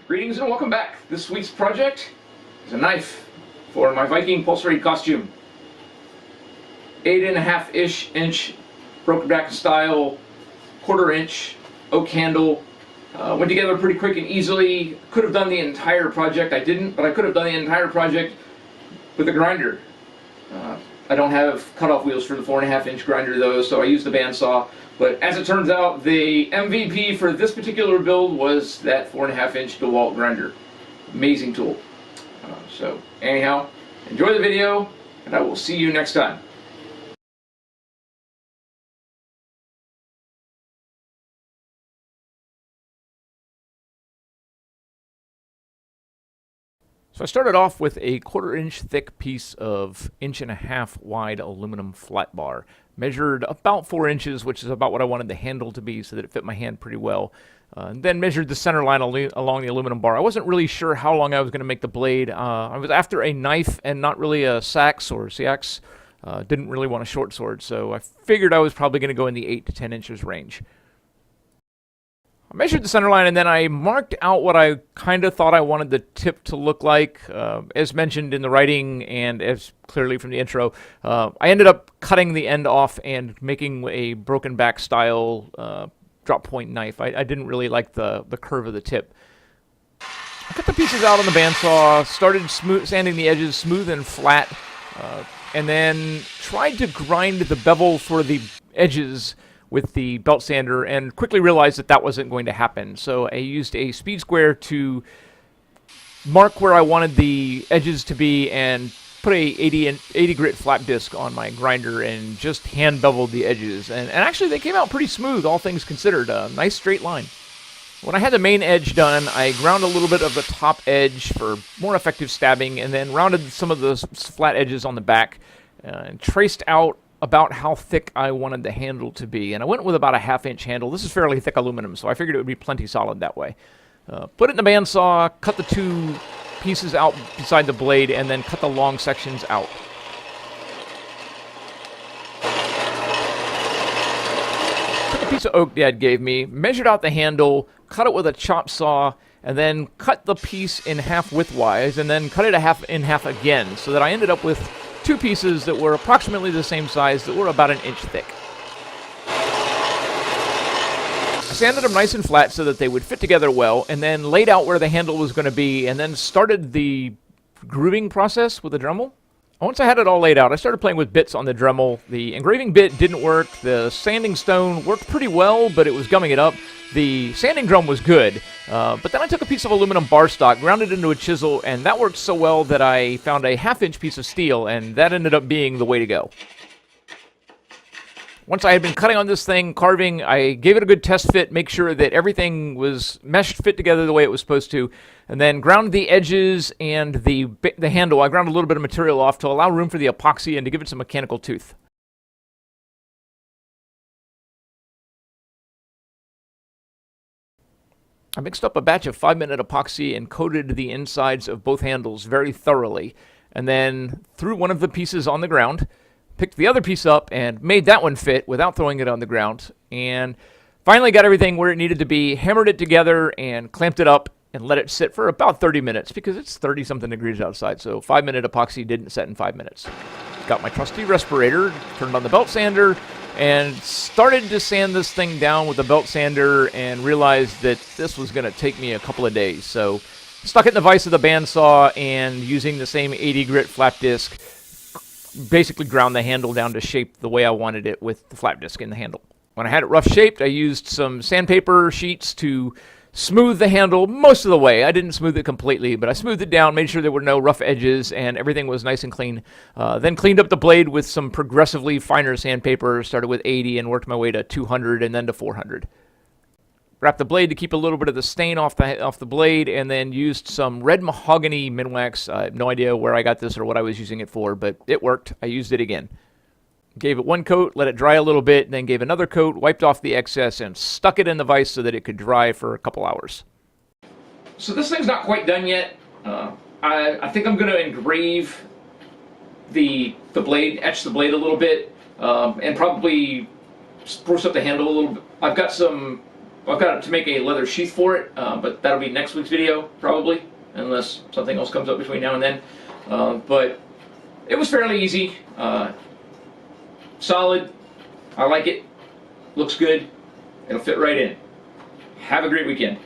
Greetings and welcome back. This week's project is a knife for my Viking pulse-rate costume. 8.5-ish inch broken back style, 1/4 inch oak handle. Went together pretty quick and easily. Could have done the entire project. I didn't, but I could have done the entire project with a grinder. I don't have cutoff wheels for the 4.5 inch grinder though, so I used the bandsaw. But as it turns out, the MVP for this particular build was that 4.5 inch DeWalt grinder. Amazing tool. So anyhow, enjoy the video, and I will see you next time. So I started off with a 1/4 inch thick piece of 1.5 inch wide aluminum flat bar. Measured about 4 inches, which is about what I wanted the handle to be so that it fit my hand pretty well. And then measured the center line along the aluminum bar. I wasn't really sure how long I was going to make the blade. I was after a knife and not really a sax or seax. Didn't really want a short sword, so I figured I was probably going to go in the 8 to 10 inches range. I measured the center line and then I marked out what I kind of thought I wanted the tip to look like. As mentioned in the writing and as clearly from the intro, I ended up cutting the end off and making a broken back style drop point knife. I didn't really like the curve of the tip. I cut the pieces out on the bandsaw, started sanding the edges smooth and flat, and then tried to grind the bevel for the edges with the belt sander and quickly realized that that wasn't going to happen. So I used a speed square to mark where I wanted the edges to be and put a 80 grit flat disc on my grinder and just hand beveled the edges. And actually they came out pretty smooth, all things considered. A nice straight line. When I had the main edge done, I ground a little bit of the top edge for more effective stabbing and then rounded some of the flat edges on the back and traced out about how thick I wanted the handle to be. And I went with about a 1/2 inch handle. This is fairly thick aluminum, so I figured it would be plenty solid that way. Put it in the bandsaw, cut the two pieces out beside the blade, and then cut the long sections out. Took a piece of oak Dad gave me, measured out the handle, cut it with a chop saw, and then cut the piece in half widthwise, and then cut it in half again, so that I ended up with two pieces that were approximately the same size that were about 1 inch thick. I sanded them nice and flat so that they would fit together well, and then laid out where the handle was going to be, and then started the grooving process with the Dremel. Once I had it all laid out, I started playing with bits on the Dremel. The engraving bit didn't work. The sanding stone worked pretty well, but it was gumming it up. The sanding drum was good, but then I took a piece of aluminum bar stock, ground it into a chisel, and that worked so well that I found a 1/2 inch piece of steel, and that ended up being the way to go. Once I had been cutting on this thing, carving, I gave it a good test fit, make sure that everything was meshed, fit together the way it was supposed to, and then ground the edges and the handle. I ground a little bit of material off to allow room for the epoxy and to give it some mechanical tooth. I mixed up a batch of 5-minute epoxy and coated the insides of both handles very thoroughly, and then threw one of the pieces on the ground, picked the other piece up and made that one fit without throwing it on the ground, and finally got everything where it needed to be, hammered it together and clamped it up and let it sit for about 30 minutes because it's 30-something degrees outside, so 5-minute epoxy didn't set in 5 minutes. Got my trusty respirator, turned on the belt sander, and started to sand this thing down with the belt sander and realized that this was going to take me a couple of days. So stuck it in the vise of the bandsaw and using the same 80 grit flat disc, basically ground the handle down to shape the way I wanted it with the flat disc in the handle. When I had it rough shaped, I used some sandpaper sheets to smooth the handle most of the way. I didn't smooth it completely, but I smoothed it down, made sure there were no rough edges, and everything was nice and clean. Then cleaned up the blade with some progressively finer sandpaper, started with 80 and worked my way to 200 and then to 400. Wrapped the blade to keep a little bit of the stain off the blade, and then used some red mahogany Minwax. I have no idea where I got this or what I was using it for, but it worked. I used it again. Gave it one coat, let it dry a little bit, then gave another coat, wiped off the excess, and stuck it in the vise so that it could dry for a couple hours. So this thing's not quite done yet. I think I'm going to engrave the blade, etch the blade a little bit, and probably spruce up the handle a little bit. I've got some Well, I've got to make a leather sheath for it, but that'll be next week's video, probably, unless something else comes up between now and then. But it was fairly easy, solid. I like it. Looks good. It'll fit right in. Have a great weekend.